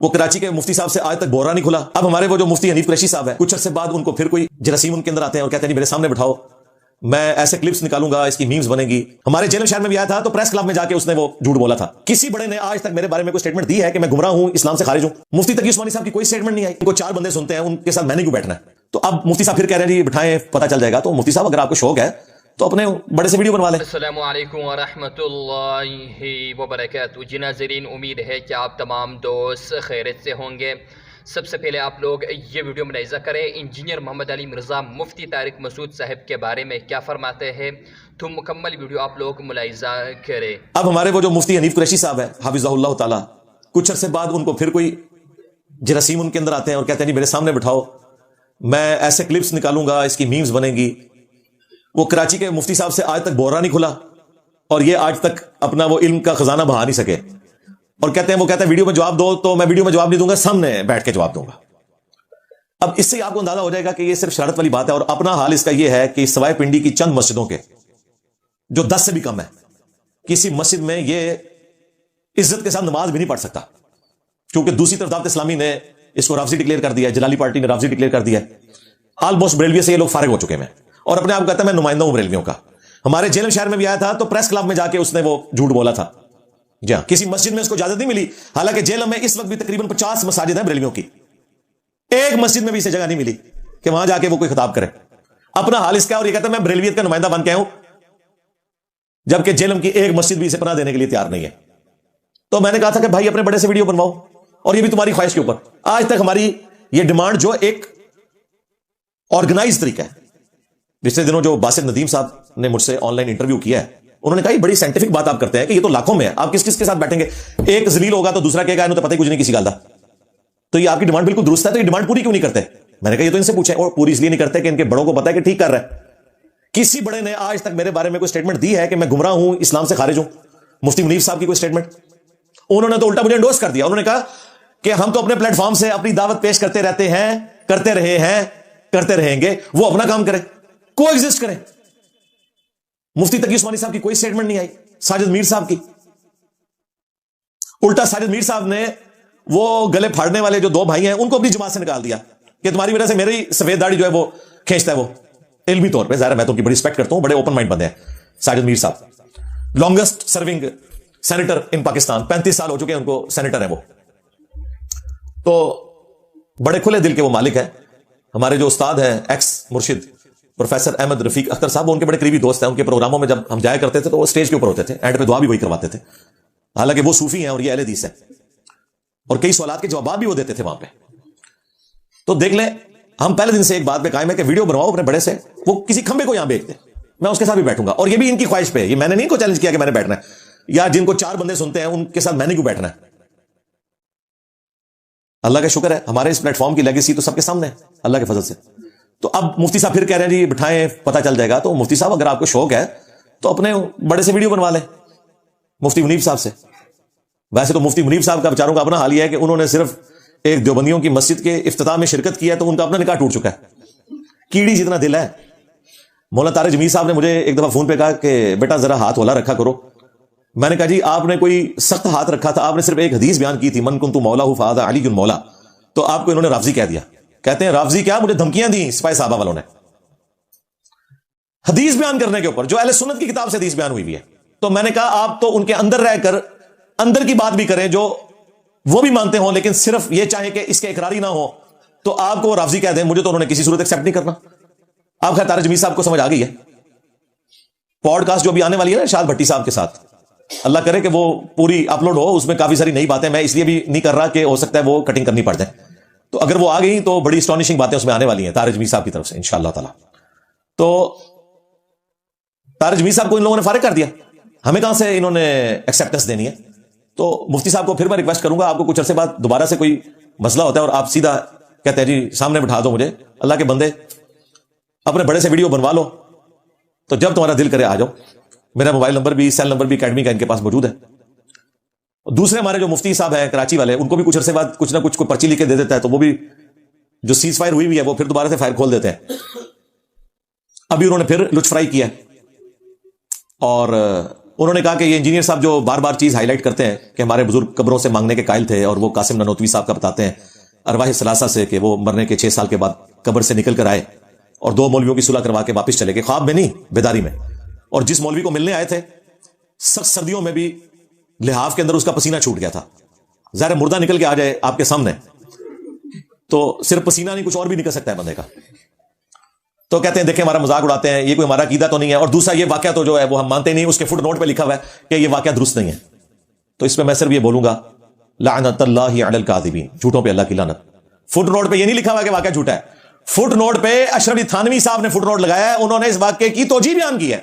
وہ کراچی کے مفتی صاحب سے آج تک بورا نہیں کھلا. اب ہمارے وہ جو مفتی حنیف قریشی صاحب ہیں, کچھ عرصے بعد ان کو پھر کوئی جراثیم ان کے اندر آتے ہیں اور کہتے ہیں میرے سامنے بٹھاؤ, میں ایسے کلپس نکالوں گا, اس کی میمز بنے گی. ہمارے جیلم شہر میں بھی آیا تھا تو پریس کلب میں جا کے اس نے وہ جھوٹ بولا تھا. کسی بڑے نے آج تک میرے بارے میں کوئی سٹیٹمنٹ دی ہے کہ میں گمراہ ہوں, اسلام سے خارج ہوں؟ مفتی تقی عثمانی صاحب کی کوئی سٹیٹمنٹ نہیں آئی. ان کو 4 بندے سنتے ہیں, ان کے ساتھ میں نے کیوں بیٹھنا ہے؟ تو اب مفتی صاحب پھر کہہ رہے ہیں جی بٹھائیں پتہ چل جائے گا. تو مفتی صاحب اگر آپ کو شوق ہے تو اپنے بڑے سے ویڈیو بنوا لیں. السلام علیکم ورحمۃ اللہ وبرکاتہ. جی ناظرین, امید ہے کہ آپ تمام دوست خیریت سے ہوں گے. سب سے پہلے آپ لوگ یہ ویڈیو ملاحظہ کریں, انجینئر محمد علی مرزا مفتی طارق مسعود صاحب کے بارے میں کیا فرماتے ہیں, تو مکمل ویڈیو آپ لوگ ملاحظہ کریں. اب ہمارے وہ جو مفتی حنیف قریشی صاحب ہیں حافظہ اللہ تعالی, کچھ عرصے بعد ان کو پھر کوئی جراثیم ان کے اندر آتے ہیں اور کہتے ہیں جی میرے سامنے بٹھاؤ, میں ایسے کلپس نکالوں گا, اس کی میمز بنے گی. وہ کراچی کے مفتی صاحب سے آج تک بورا نہیں کھلا اور یہ آج تک اپنا وہ علم کا خزانہ بہا نہیں سکے, اور کہتے ہیں ویڈیو میں جواب دو, تو میں ویڈیو میں جواب نہیں دوں گا, سامنے بیٹھ کے جواب دوں گا. اب اس سے آپ کو اندازہ ہو جائے گا کہ یہ صرف شرارت والی بات ہے. اور اپنا حال اس کا یہ ہے کہ سوائے پنڈی کی چند مسجدوں کے جو 10 سے بھی کم ہے, کسی مسجد میں یہ عزت کے ساتھ نماز بھی نہیں پڑھ سکتا, کیونکہ دوسری طرف دعوت اسلامی نے اس کو رافضی ڈکلیئر کر دیا ہے, جلالی پارٹی نے رافضی ڈکلیئر کر دیا ہے. آلموسٹ بریلوی سے یہ لوگ فارغ ہو چکے ہیں اور اپنے آپ کہتا ہے میں نمائندہ ہوں بریلویوں کا. ہمارے جیلم شہر میں بھی آیا تھا تو پریس کلب میں جا کے اس نے وہ جھوٹ بولا تھا. جی ہاں, کسی مسجد میں اس کو اجازت نہیں ملی, حالانکہ جیلم میں اس وقت بھی تقریباً 50 مساجد ہیں بریلویوں کی. ایک مسجد میں بھی اسے جگہ نہیں ملی کہ وہاں جا کے وہ کوئی خطاب کرے. اپنا حال اس کا, اور یہ کہتا ہے میں بریلویت کا نمائندہ بن کے ہوں, جبکہ جیلم کی ایک مسجد بھی اسے پناہ دینے کے لیے تیار نہیں ہے. تو میں نے کہا تھا کہ بھائی اپنے بڑے سے ویڈیو بنواؤ, اور یہ بھی تمہاری خواہش کے اوپر. آج تک ہماری یہ ڈیمانڈ جو ایک آرگنائز طریقہ ہے, پچھلے دنوں جو باسط ندیم صاحب نے مجھ سے آن لائن انٹرویو کیا ہے, انہوں نے کہا یہ بڑی سائنٹیفک بات آپ کرتے ہیں کہ یہ تو لاکھوں میں ہے, آپ کس کس کے ساتھ بیٹھیں گے؟ ایک ذلیل ہوگا تو دوسرا کہے گا انہوں تو پتہ ہی کچھ نہیں کسی گل دا. تو یہ آپ کی ڈیمانڈ بالکل درست ہے, تو یہ ڈیمانڈ پوری کیوں نہیں کرتے؟ میں نے کہا یہ تو ان سے پوچھیں, اور پوری اس لیے نہیں کرتے کہ ان کے بڑوں کو پتا ہے کہ ٹھیک کر رہا ہے. کسی بڑے نے آج تک میرے بارے میں کوئی سٹیٹمنٹ دی ہے کہ میں گمراہ ہوں, اسلام سے خارج ہوں؟ مفتی منیف صاحب کی کوئی سٹیٹمنٹ؟ انہوں نے تو الٹا مجھے انڈورس کر دیا. انہوں نے کہا کہ ہم تو اپنے پلیٹ فارم سے اپنی دعوت پیش کرتے رہتے ہیں, کرتے رہے ہیں, کرتے رہیں گے, وہ اپنا کام کرے, کو ایگزسٹ کرے. مفتی تقی عثمانی صاحب کی کوئی سٹیٹمنٹ نہیں آئی, ساجد میر صاحب کی. الٹا ساجد میر صاحب نے وہ گلے پھاڑنے والے جو 2 بھائی ہیں ان کو اپنی جماعت سے نکال دیا کہ تمہاری وجہ سے میری سفید داڑھی جو ہے وہ کھینچتا ہے. وہ علمی طور پہ ظاہر ہے میں تو ان کی بڑی رسپیکٹ کرتا ہوں, بڑے اوپن مائنڈ بندے ہیں. ساجد میر صاحب لانگسٹ سرونگ سینیٹر ان پاکستان, 35 سال ہو چکے ہیں ان کو سینیٹر ہیں وہ. تو بڑے کھلے دل کے وہ مالک ہیں. ہمارے جو استاد ہیں ایکس مرشد پروفیسر احمد رفیق اختر صاحب, وہ ان کے بڑے قریبی دوست ہیں. ان کے پروگراموں میں جب ہم جایا کرتے تھے تو وہ اسٹیج کے اوپر ہوتے تھے, اینڈ پہ دعا بھی وہی کرواتے تھے. حالانکہ وہ صوفی ہیں اور یہ اہل حدیث ہیں, اور کئی سوالات کے جوابات بھی وہ دیتے تھے وہاں پہ. تو دیکھ لیں, ہم پہلے دن سے ایک بات پہ قائم ہے کہ ویڈیو بنواؤ اپنے بڑے سے, وہ کسی کھمبے کو یہاں بیچ دیں, میں اس کے ساتھ بھی بیٹھوں گا. اور یہ بھی ان کی خواہش پہ, یہ میں نے نہیں کو چیلنج کیا کہ میں نے بیٹھنا ہے, یا جن کو 4 بندے سنتے ہیں ان کے ساتھ میں نے کیوں بیٹھنا ہے. اللہ کا شکر ہے ہمارے اس پلیٹ فارم کی لیگیسی تو سب کے سامنے ہے اللہ کے فضل سے. تو اب مفتی صاحب پھر کہہ رہے ہیں جی بٹھائیں پتہ چل جائے گا. تو مفتی صاحب اگر آپ کو شوق ہے تو اپنے بڑے سے ویڈیو بنوا لیں مفتی منیف صاحب سے. ویسے تو مفتی منیف صاحب کا بیچاروں کا اپنا حال یہ ہے کہ انہوں نے صرف ایک دیوبندیوں کی مسجد کے افتتاح میں شرکت کیا تو ان کا اپنا نکاح ٹوٹ چکا ہے. کیڑی جتنا دل ہے. مولانا طارق جمیل صاحب نے مجھے ایک دفعہ فون پہ کہا کہ بیٹا ذرا ہاتھ ہولا رکھا کرو. میں نے کہا جی آپ نے کوئی سخت ہاتھ رکھا تھا, آپ نے صرف ایک حدیث بیان کی تھی من کنت مولا فہذا علی مولا, تو آپ کو انہوں نے رافضی کہہ دیا. کہتے ہیں رافضی کیا, مجھے دھمکیاں دی سپاہی صحابہ والوں نے حدیث بیان کرنے کے اوپر, جو اہل سنت کی کتاب سے حدیث بیان ہوئی ہے. تو میں نے کہا آپ تو ان کے اندر رہ کر اندر کی بات بھی کریں جو وہ بھی مانتے ہوں, لیکن صرف یہ چاہیں کہ اس کے اقراری نہ ہو تو آپ کو وہ رافضی کہہ دیں. مجھے تو انہوں نے کسی صورت ایکسیپٹ نہیں کرنا. آپ خیر طارق جمیل صاحب کو سمجھ آ گئی ہے. پوڈ کاسٹ جو بھی آنے والی ہے نا شاد بھٹی صاحب کے ساتھ, اللہ کرے کہ وہ پوری اپلوڈ ہو, اس میں کافی ساری نئی باتیں میں اس لیے بھی نہیں کر رہا کہ ہو سکتا ہے وہ کٹنگ کرنی پڑ جائے. تو اگر وہ آ گئی تو بڑی اسٹانشنگ باتیں اس میں آنے والی ہیں طارق جمیل صاحب کی طرف سے انشاءاللہ تعالی. تو طارق جمیل صاحب کو ان لوگوں نے فارغ کر دیا, ہمیں کہاں سے انہوں نے ایکسیپٹنس دینی ہے. تو مفتی صاحب کو پھر میں ریکویسٹ کروں گا, آپ کو کچھ عرصے بعد دوبارہ سے کوئی مسئلہ ہوتا ہے اور آپ سیدھا کہتے ہیں جی سامنے بٹھا دو مجھے, اللہ کے بندے اپنے بڑے سے ویڈیو بنوا لو, تو جب تمہارا دل کرے آ جاؤ. میرا موبائل نمبر بھی سیل نمبر بھی اکیڈمی کا ان کے پاس موجود ہے. دوسرے ہمارے جو مفتی صاحب ہیں کراچی والے, ان کو بھی کچھ عرصے بعد کچھ نہ کچھ کوئی پرچی لکھ کے دے دیتا ہے, تو وہ بھی جو سیز فائر ہوئی ہے وہ پھر دوبارہ سے فائر کھول دیتے ہیں. ابھی انہوں نے پھر لچ فرائی کیا اور انہوں نے کہا کہ یہ انجینئر صاحب جو بار بار چیز ہائی لائٹ کرتے ہیں کہ ہمارے بزرگ قبروں سے مانگنے کے قائل تھے، اور وہ قاسم نانوتوی صاحب کا بتاتے ہیں ارواح ثلاثہ سے کہ وہ مرنے کے 6 سال کے بعد قبر سے نکل کر آئے اور 2 مولویوں کی صلح کروا کے واپس چلے گئے، خواب میں نہیں، بیداری میں. اور جس مولوی کو ملنے آئے تھے سخت سردیوں میں بھی لحاف کے اندر اس کا پسینہ چھوٹ گیا تھا. ظاہر مردہ نکل کے آ جائے آپ کے سامنے تو صرف پسینہ نہیں، کچھ اور بھی نکل سکتا ہے بندے کا. تو کہتے ہیں دیکھیں ہمارا مذاق اڑاتے ہیں، یہ کوئی ہمارا عقیدہ تو نہیں ہے. اور دوسرا یہ واقعہ تو جو ہے وہ ہم مانتے نہیں، اس کے فٹ نوٹ پہ لکھا ہوا ہے کہ یہ واقعہ درست نہیں ہے. تو اس پہ میں صرف یہ بولوں گا لعنت اللہ علی الکاذبین، جھوٹوں پہ اللہ کی لعنت. فٹ نوٹ پہ یہ نہیں لکھا ہوا کہ واقعہ جھوٹا ہے. فٹ نوٹ پہ اشرف علی تھانوی صاحب نے فٹ نوٹ لگایا ہے، انہوں نے اس واقعے کی توجیہ بیان کی ہے.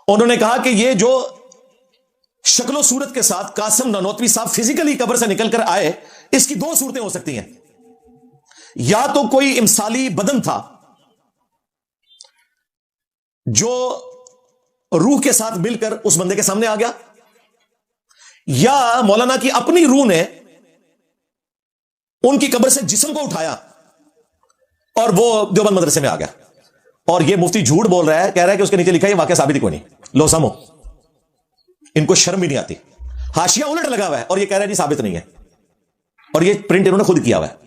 انہوں نے کہا کہ یہ جو شکل و صورت کے ساتھ قاسم نانوتوی صاحب فزیکلی قبر سے نکل کر آئے، اس کی 2 صورتیں ہو سکتی ہیں. یا تو کوئی امثالی بدن تھا جو روح کے ساتھ مل کر اس بندے کے سامنے آ گیا، یا مولانا کی اپنی روح نے ان کی قبر سے جسم کو اٹھایا اور وہ دیوبند مدرسے میں آ گیا. اور یہ مفتی جھوٹ بول رہا ہے، کہہ رہا ہے کہ اس کے نیچے لکھا ہے یہ واقعہ ثابت ہی کوئی نہیں. لو سمو، ان کو شرم بھی نہیں آتی. حاشیہ الٹ لگا ہوا ہے اور یہ کہہ رہا ہے جی ثابت نہیں ہے، اور یہ پرنٹ انہوں نے خود کیا ہوا ہے.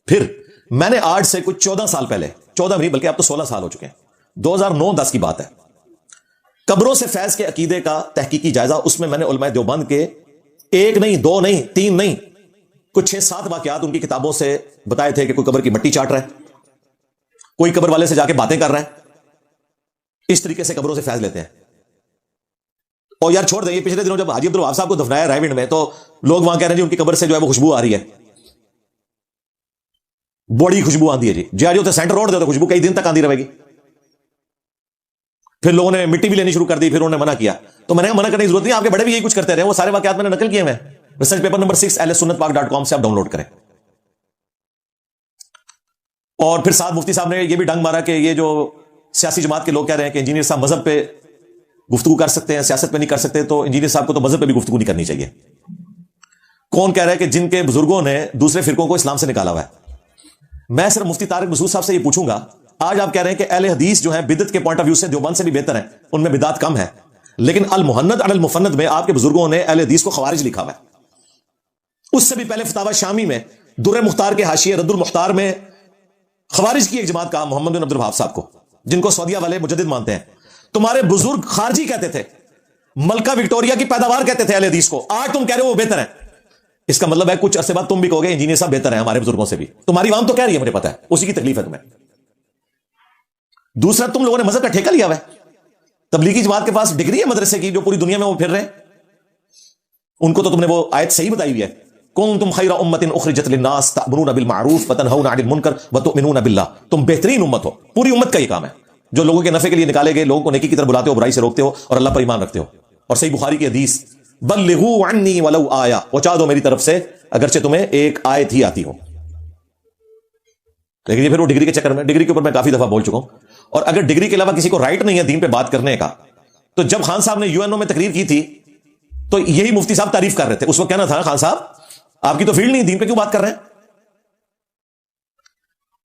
پھر میں نے آج سے کچھ 14 سال پہلے، 14 نہیں بلکہ اب تو 16 سال ہو چکے ہیں، 2009-10 کی بات ہے، قبروں سے فیض کے عقیدے کا تحقیقی جائزہ، اس میں نے علماء دیوبند کے 1 نہیں 2 نہیں 3 نہیں کچھ 6-7 واقعات ان کی کتابوں سے بتائے تھے کہ کوئی قبر کی مٹی چاٹ رہا ہے، کوئی قبر والے سے جا کے باتیں کر رہا ہے. اس طریقے سے قبروں سے فیض لیتے ہیں. اور یار چھوڑ دیں، یہ پچھلے دنوں جب حاجی عبدالوہاب صاحب کو دفنایا رائے ونڈ میں تو لوگ وہاں کہہ رہے ہیں جی ان کی قبر سے جو ہے وہ خوشبو آ رہی ہے، بڑی خوشبو آندی ہے جی آج سینٹر روڈ دے تو خوشبو کئی دن تک آندی رہے گی. پھر لوگوں نے مٹی بھی لینی شروع کر دی، پھر انہوں نے منع کیا. تو میں نے منع کرنے کی ضرورت نہیں، آپ کے بڑے بھی یہی کچھ کرتے رہے. وہ سارے واقعات میں نے نقل کیے ہیں، ریسرچ پیپر نمبر 6 ahlsunnatpak.com سے آپ ڈاؤن لوڈ کریں. اور پھر ساتھ مفتی صاحب نے یہ بھی ڈنگ مارا کہ یہ جو سیاسی جماعت کے لوگ کہہ رہے ہیں کہ انجینئر صاحب مذہب پہ گفتگو کر سکتے ہیں، سیاست پہ نہیں کر سکتے، تو انجینئر صاحب کو تو مذہب پہ بھی گفتگو نہیں کرنی چاہیے. کون کہہ رہا ہے کہ جن کے بزرگوں نے دوسرے فرقوں کو اسلام سے نکالا ہوا ہے؟ میں صرف مفتی طارق مسعود صاحب سے یہ پوچھوں گا، آج آپ کہہ رہے ہیں کہ اہل حدیث جو ہیں بدعت کے پوائنٹ آف ویو سے دیوبند سے بھی بہتر ہیں، ان میں بدعت کم ہے، لیکن المحند علی المفند میں آپ کے بزرگوں نے اہل حدیث کو خوارج لکھا ہوا ہے. اس سے بھی پہلے فتاوی شامی میں در مختار کے حاشیے رد المختار میں خوارج کی ایک جماعت کہا محمد بن عبدالوہاب صاحب کو، جن کو سعودیہ والے مجدد مانتے ہیں. تمہارے بزرگ خارجی کہتے تھے، ملکہ وکٹوریا کی پیداوار کہتے تھے اہل حدیث کو، آج تم کہہ رہے ہو وہ بہتر ہیں. اس کا مطلب ہے کچھ عرصے بعد تم بھی کہو گے انجینئر صاحب بہتر ہیں ہمارے بزرگوں سے بھی. تمہاری عوام تو کہہ رہی ہے، مجھے پتا ہے، اسی کی تکلیف ہے تمہیں. دوسرا، تم لوگوں نے مذہب کا ٹھیکہ لیا ہوا ہے. تبلیغی جماعت کے پاس ڈگری ہے مدرسے کی جو پوری دنیا میں وہ پھر رہے ہیں، ان کو تو تم نے وہ آیت صحیح بتائی ہوئی ہے، کنتم خیر امۃ اخرجت للناس تأمرون بالمعروف وتنہون عن المنکر وتؤمنون باللہ. تم بہترین امت ہو، پوری امت کا یہ کام ہے جو لوگوں کے نفع کے لیے نکالے گئے، لوگوں کو نیکی کی طرف بلاتے ہو، برائی سے روکتے ہو اور اللہ پر ایمان رکھتے ہو. اور صحیح بخاری کی حدیث بلغوا عنی ولو آیہ، پہنچا دو میری طرف سے اگرچہ تمہیں ایک آیت ہی آتی ہو. لیکن یہ پھر وہ ڈگری کے چکر میں، ڈگری کے اوپر میں کافی دفعہ بول چکا ہوں. اور اگر ڈگری کے علاوہ کسی کو رائٹ نہیں ہے دین پہ بات کرنے کا، تو جب خان صاحب نے UN میں تقریر کی تھی تو یہی مفتی صاحب تعریف کر رہے تھے. اس وقت کہنا تھا خان صاحب آپ کی تو فیلڈ نہیں، دین پہ کیوں بات کر رہے ہیں.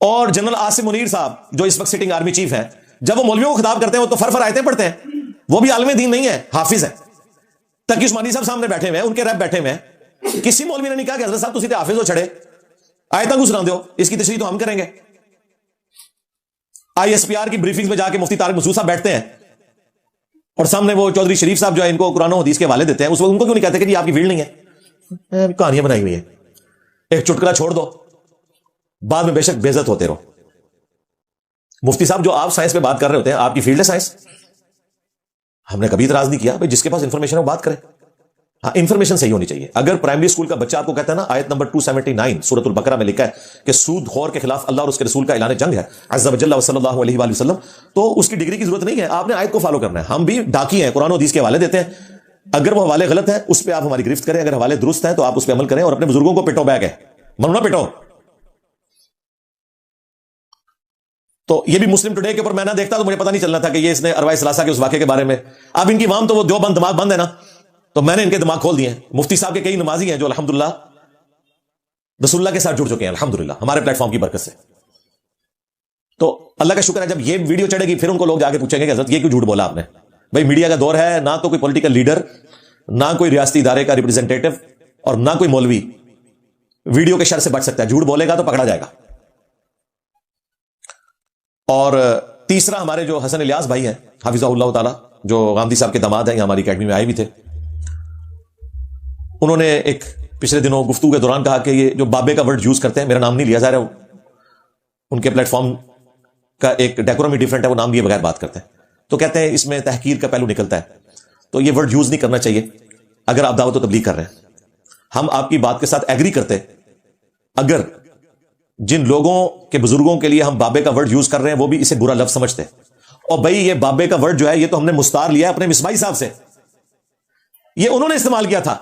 اور جنرل عاصم منیر صاحب جو اس وقت سٹنگ آرمی چیف ہیں، جب وہ مولویوں کو خطاب کرتے ہیں وہ تو فر آیتیں پڑھتے ہیں. وہ بھی عالم دین نہیں ہے، حافظ ہے. تقی عثمانی صاحب سامنے بیٹھے ہوئے ہیں، ان کے ریپ بیٹھے ہوئے ہیں. کسی مولوی نے نہیں کہا کہ حضرت صاحب تسی تے حافظ ہو چھڑے آیتاں کو سنا دو، اس کی تشریح تو ہم کریں گے. ISPR کی بریفنگز میں جا کے مفتی طارق مسعود صاحب بیٹھتے ہیں اور سامنے وہ چودھری شریف صاحب جو ہے ان کو قرآن و حدیث کے حوالے دیتے ہیں. اس وقت ان کو کیوں نہیں کہتے کہ جی آپ کی فیلڈ نہیں ہے، کہانیاں بنائی ہوئی ہیں، ایک چٹکلا چھوڑ دو، بعد میں بے شک بے عزت ہوتے رہو. مفتی صاحب جو آپ سائنس پہ بات کر رہے ہوتے ہیں، آپ کی فیلڈ ہے سائنس، ہم نے کبھی اعتراض نہیں کیا بھائی جس کے پاس انفارمیشن ہے وہ بات کرے. ہاں انفارمیشن صحیح ہونی چاہیے. اگر پرائمری اسکول کا بچہ آپ کو کہتا ہے نا آیت نمبر 279 سورۃ البقرہ میں لکھا ہے کہ سود خور کے خلاف اللہ اور اس کے رسول کا اعلان جنگ ہے عز وجل و صلی اللہ علیہ وآلہ وسلم، تو اس کی ڈگری کی ضرورت نہیں ہے، آپ نے آیت کو فالو کرنا ہے. ہم بھی ڈاکی ہیں، قرآن و حدیث کے حوالے دیتے ہیں. اگر وہ حوالے غلط ہیں اس پہ آپ ہماری گرفت کریں، اگر حوالے درست ہیں تو آپ اس پہ عمل کریں اور اپنے بزرگوں کو پٹو بیگ ہے، منو نہ پٹو. تو یہ بھی مسلم ٹوڈے کے اوپر میں نہ دیکھتا تو مجھے پتہ نہیں چلنا تھا کہ یہ اس نے ارواح ثلاثہ کے اس واقعے کے بارے میں. اب ان کی عوام تو وہ دیوبند دماغ بند ہے نا، تو میں نے ان کے دماغ کھول دیے ہیں. مفتی صاحب کے کئی نمازی ہیں جو الحمدللہ رسول اللہ کے ساتھ جڑ چکے ہیں الحمدللہ ہمارے پلیٹ فارم کی برکت سے. تو اللہ کا شکر ہے جب یہ ویڈیو چڑھے گی پھر ان کو لوگ جا کے پوچھیں گے کہ حضرت یہ کیوں جھوٹ بولا آپ نے. بھائی میڈیا کا دور ہے، نہ تو کوئی پولیٹیکل لیڈر، نہ کوئی ریاستی ادارے کا ریپرزینٹیٹو، اور نہ کوئی مولوی ویڈیو کے شر سے بچ سکتا ہے. جھوٹ بولے گا تو پکڑا جائے گا. اور تیسرا، ہمارے جو حسن الیاس بھائی ہیں حافظہ اللہ تعالی، جو غامدی صاحب کے داماد ہیں، یہ ہماری اکیڈمی میں آئے بھی تھے. انہوں نے ایک پچھلے دنوں گفتگو کے دوران کہا کہ یہ جو بابے کا ورڈ یوز کرتے ہیں، میرا نام نہیں لیا جا رہا، ان کے پلیٹ فارم کا ایک ڈیکورم ہی ڈیفرنٹ ہے، وہ نام لیے بغیر بات کرتے ہیں. تو کہتے ہیں اس میں تحقیر کا پہلو نکلتا ہے، تو یہ ورڈ یوز نہیں کرنا چاہیے اگر آپ دعوت و تبلیغ کر رہے ہیں. ہم آپ کی بات کے ساتھ ایگری کرتے اگر جن لوگوں کے بزرگوں کے لیے ہم بابے کا ورڈ یوز کر رہے ہیں وہ بھی اسے برا لفظ سمجھتے. اور بھائی یہ بابے کا ورڈ جو ہے یہ تو ہم نے مستعار لیا ہے اپنے مصباحی صاحب سے، یہ انہوں نے استعمال کیا تھا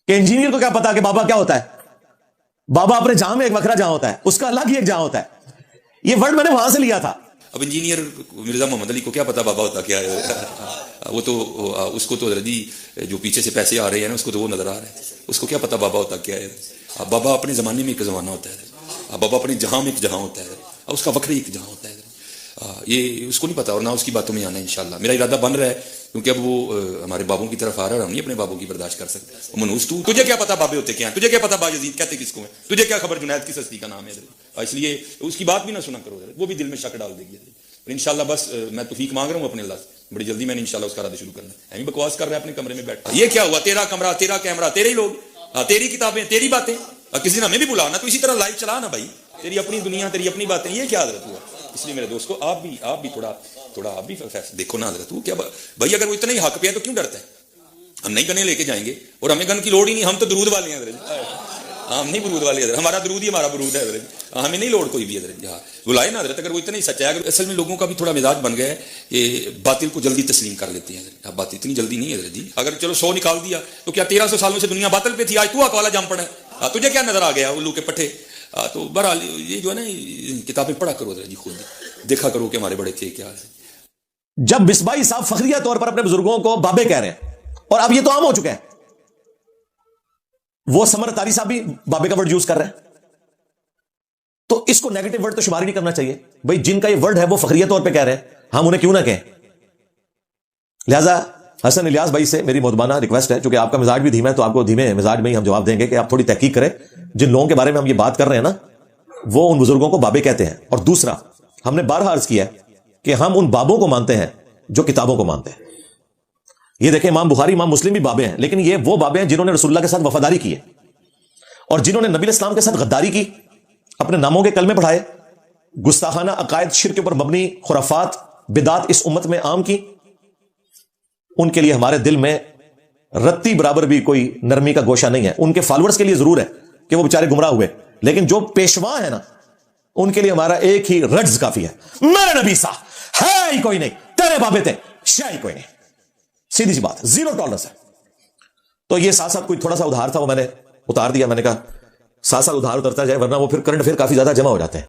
کہ انجینئر کو کیا پتا کہ بابا کیا ہوتا ہے. بابا اپنے جہاں میں ایک وکھرا جہاں ہوتا ہے، اس کا الگ ہی ایک جہاں ہوتا ہے. یہ ورڈ میں نے وہاں سے لیا تھا. اب انجینئر مرزا محمد علی کو کیا پتا بابا ہوتا کیا ہے؟ وہ تو اس کو تو جی جو پیچھے سے پیسے آ رہے ہیں نا، اس کو تو وہ نظر آ رہا ہے، اس کو کیا پتا بابا ہوتا کیا ہے. بابا اپنے زمانے میں ایک زمانہ ہوتا ہے، بابا اپنے جہاں میں ایک جہاں ہوتا ہے، اس کا وکھری ایک جہاں ہوتا ہے. یہ اس کو نہیں پتا اور نہ اس کی باتوں میں آنا ہے. انشاءاللہ میرا ارادہ بن رہا ہے، کیونکہ اب وہ ہمارے بابوں کی طرف آ رہا ہے اور ہم نہیں اپنے بابوں کی برداشت کر سکتے. منوس تجھے کیا پتا بابے ہوتے کیا ہیں؟ تجھے کیا پتا باجزید کہتے کس کو ہیں؟ تجھے کیا خبر جنید کی ہستی کا نام ہے؟ اس لیے اس کی بات بھی نہ سنا کرو، وہ بھی دل میں شک ڈال دے گی. انشاءاللہ بس میں توفیق مانگ رہا ہوں اپنے اللہ سے، بڑی جلدی میں نے انشاءاللہ اس کا ارادہ شروع کرنا ہے. ہم بکواس کر رہے ہیں اپنے کمرے میں بیٹھ. یہ کیا ہوا؟ تیرا کمرہ، تیرا کیمرہ، تیرے ہی لوگ، تیری کتابیں، تیری باتیں. کسی دن ہمیں بھی بلانا، تو اسی طرح لائیو چلا نا بھائی. تیری اپنی دنیا، تیری اپنی باتیں. یہ کیا حضرت ہوا؟ اس لیے میرے دوست کو آپ بھی تھوڑا آپ بھی دیکھو نا حضرت. وہ کیا بھائی، اگر وہ اتنا ہی حق پہ ہے تو کیوں ڈرتا ہے؟ ہم نہیں گنے لے کے جائیں گے اور ہمیں گن کی لوڑ ہی نہیں. ہم تو درود والے ہیں حضرت، ہم نہیں برود والے حضرت. ہمارا درود ہی ہمارا برود ہے حضرت، ہمیں نہیں لوڑ کوئی بھی حضرت. ہاں بلائے نا حضرت، اگر وہ اتنا ہی سچا ہے. اگر اصل میں لوگوں کا بھی تھوڑا مزاج بن گیا ہے کہ باطل کو جلدی تسلیم کر لیتے ہیں حضرت. بات اتنی جلدی نہیں ہے حضرت جی. اگر چلو 100 نکال دیا تو کیا 1300 سالوں سے دنیا باطل پہ تھی؟ آج تو اکوالا جام پڑا ہے، تجھے کیا نظر آ گیا الو کے پٹھے؟ تو بہرحال یہ جو ہے نا کتابیں پڑھا کرو حضرت جی، خود دیکھا کرو کہ ہمارے بڑے تھے کیا ہے. جب مصباحی صاحب فخریہ طور پر اپنے بزرگوں کو بابے کہہ رہے ہیں، اور اب یہ تو عام ہو چکا ہے، وہ سمر تاری صاحب بھی بابے کا ورڈ یوز کر رہے ہیں، تو اس کو نیگیٹو ورڈ تو شمار ہی نہیں کرنا چاہیے. بھائی جن کا یہ ورڈ ہے وہ فخریہ طور پہ کہہ رہے ہیں، ہم انہیں کیوں نہ کہیں. لہذا حسن الیاس بھائی سے میری مودبانہ ریکویسٹ ہے، چونکہ آپ کا مزاج بھی دھیما ہے تو آپ کو دھیمے مزاج میں ہی ہم جواب دیں گے کہ آپ تھوڑی تحقیق کریں. جن لوگوں کے بارے میں ہم یہ بات کر رہے ہیں نا، وہ ان بزرگوں کو بابے کہتے ہیں. اور دوسرا، ہم نے بارہا عرض کیا ہے کہ ہم ان بابوں کو مانتے ہیں جو کتابوں کو مانتے ہیں. یہ دیکھیں، امام بخاری، امام مسلم بھی بابے ہیں، لیکن یہ وہ بابے ہیں جنہوں نے رسول اللہ کے ساتھ وفاداری کی ہے، اور جنہوں نے نبی اسلام کے ساتھ غداری کی، اپنے ناموں کے کلمے پڑھائے، گستاخانہ عقائد، شرک کے اوپر مبنی خرافات، بدعات اس امت میں عام کی. ان کے لیے ہمارے دل میں رتی برابر بھی کوئی نرمی کا گوشہ نہیں ہے. ان کے فالورز کے لیے ضرور ہے کہ وہ بیچارے گمراہ ہوئے، لیکن جو پیشوا ہے نا، ان کے لیے ہمارا ایک ہی رجز کافی ہے. میرے نبی صاحب ہے ہی کوئی نہیں، تیرے بابے تھے، شے ہی کوئی نہیں. سیدھی سی بات، زیرو ٹالرنس ہے. تو یہ ساتھ ساتھ کوئی تھوڑا سا ادھار تھا، وہ میں نے اتار دیا. میں نے کہا ساتھ ساتھ ادھار اترتا جائے، ورنہ وہ پھر کرنٹ کافی زیادہ جمع ہو جاتے ہیں.